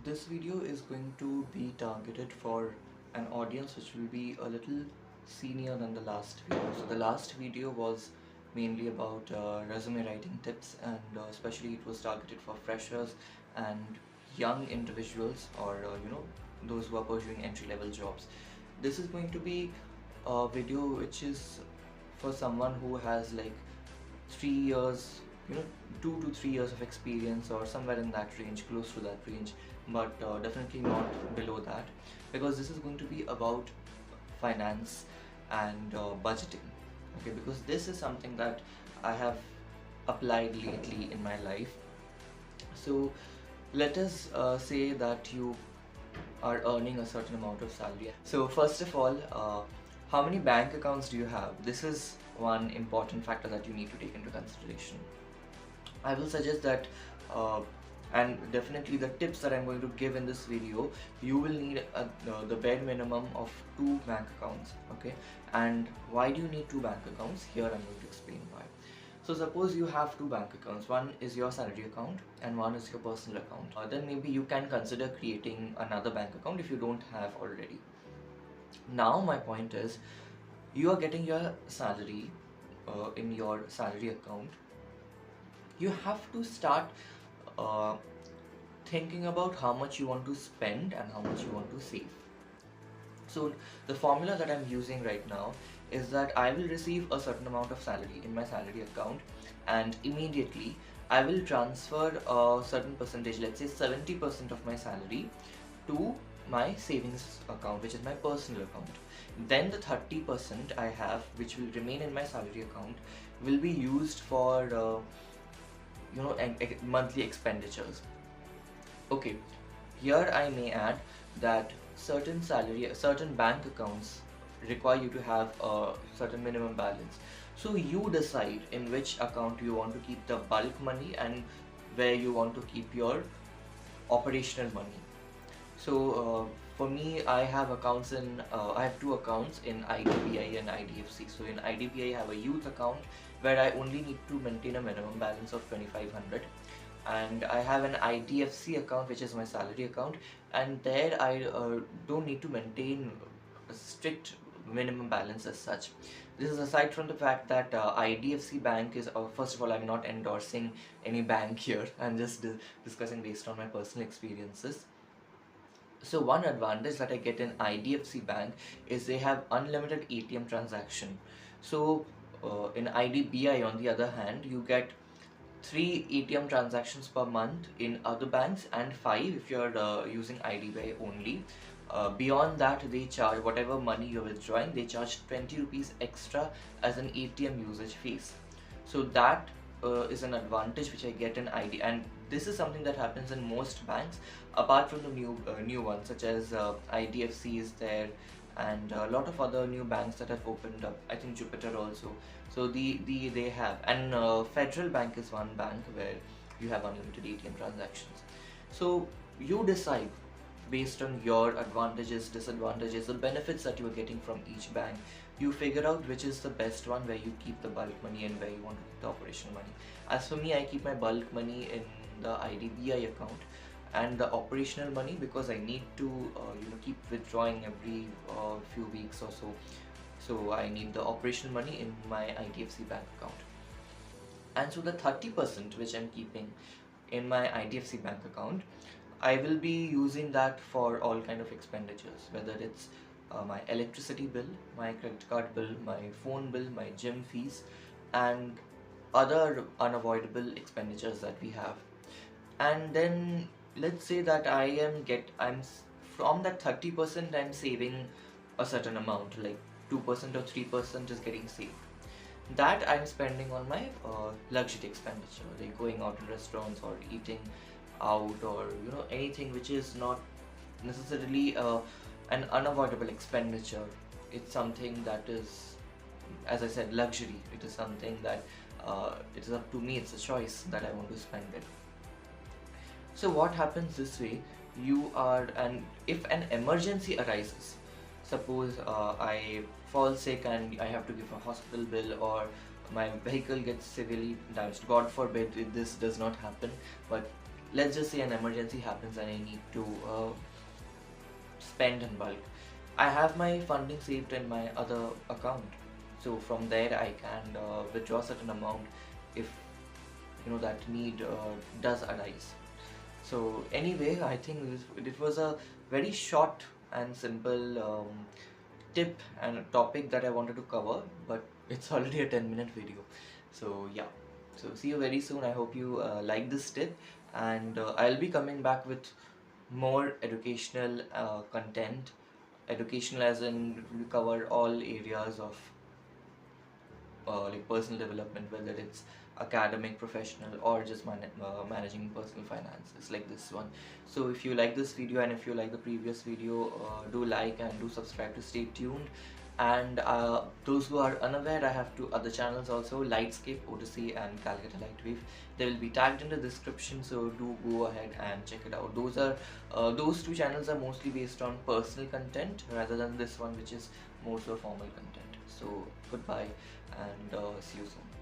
This video is going to be targeted for an audience which will be a little senior than the last video. So the last video was mainly about resume writing tips, and especially it was targeted for freshers and young individuals, or those who are pursuing entry-level jobs. This is going to be a video which is for someone who has like 3 years, 2 to 3 years of experience, or somewhere in that range, close to that range, but definitely not below that, because this is going to be about finance and budgeting. Okay, because this is something that I have applied lately in my life. So let us say that you are earning a certain amount of salary. So first of all, how many bank accounts do you have? This is one important factor that you need to take into consideration. I will suggest that and definitely the tips that I'm going to give in this video, you will need the bare minimum of 2 bank accounts. Okay, and why do you need 2 bank accounts? Here I'm going to explain why. So suppose you have 2 bank accounts, one is your salary account and one is your personal account. Then maybe you can consider creating another bank account if you don't have already. Now my point is, you are getting your salary in your salary account. You have to start uh, thinking about how much you want to spend and how much you want to save. So the formula that I'm using right now is that I will receive a certain amount of salary in my salary account, and immediately I will transfer a certain percentage, let's say 70% of my salary, to my savings account, which is my personal account. Then the 30% I have, which will remain in my salary account, will be used for monthly expenditures. Okay, here I may add that certain bank accounts require you to have a certain minimum balance. So you decide in which account you want to keep the bulk money and where you want to keep your operational money. So for me, I have 2 accounts in IDBI and IDFC. So in IDBI, I have a youth account where I only need to maintain a minimum balance of 2500, and I have an IDFC account which is my salary account, and there I don't need to maintain a strict minimum balance as such. This is aside from the fact that IDFC Bank is, first of all, I'm not endorsing any bank here. I'm just discussing based on my personal experiences. So one advantage that I get in IDFC Bank is they have unlimited ATM transaction. So in IDBI, on the other hand, you get 3 ATM transactions per month in other banks, and 5 if you're using IDBI only. Beyond that, they charge whatever money you're withdrawing, they charge 20 rupees extra as an ATM usage fees. So that is an advantage which I get in ID, and this is something that happens in most banks, apart from the new ones such as IDFC is there, and a lot of other new banks that have opened up. I think Jupiter also. So they have, and Federal Bank is one bank where you have unlimited ATM transactions. So you decide based on your advantages, disadvantages, the benefits that you are getting from each bank. You figure out which is the best one where you keep the bulk money and where you want to keep the operational money. As for me, I keep my bulk money in the IDBI account, and the operational money, because I need to keep withdrawing every few weeks or so. So I need the operational money in my IDFC Bank account. And so the 30% which I'm keeping in my IDFC Bank account, I will be using that for all kind of expenditures, whether it's my electricity bill, my credit card bill, my phone bill, my gym fees, and other unavoidable expenditures that we have. And then let's say that I'm from that 30%, I'm saving a certain amount, like 2% or 3% is getting saved. That I'm spending on my luxury expenditure, like going out in restaurants or eating out, or anything which is not necessarily an unavoidable expenditure. It's something that is, as I said, luxury. It is something that it is up to me, it's a choice that I want to spend it. So what happens this way, and if an emergency arises, suppose I fall sick and I have to give a hospital bill, or my vehicle gets severely damaged, God forbid this does not happen, but let's just say an emergency happens and I need to spend in bulk. I have my funding saved in my other account, so from there I can withdraw certain amount if that need does arise. So anyway, I think it was a very short and simple tip and a topic that I wanted to cover, but it's already a 10-minute video. So yeah, so see you very soon. I hope you like this tip, and I'll be coming back with more educational content. Educational as in we cover all areas of like personal development, whether it's academic, professional, or just managing personal finances like this one. So if you like this video and if you like the previous video, do like and do subscribe to stay tuned. And those who are unaware, I have two other channels also, Lightscape, Odyssey, and Calcutta Lightwave. They will be tagged in the description, so do go ahead and check it out. Those two channels are mostly based on personal content rather than this one, which is more so formal content. So goodbye and see you soon.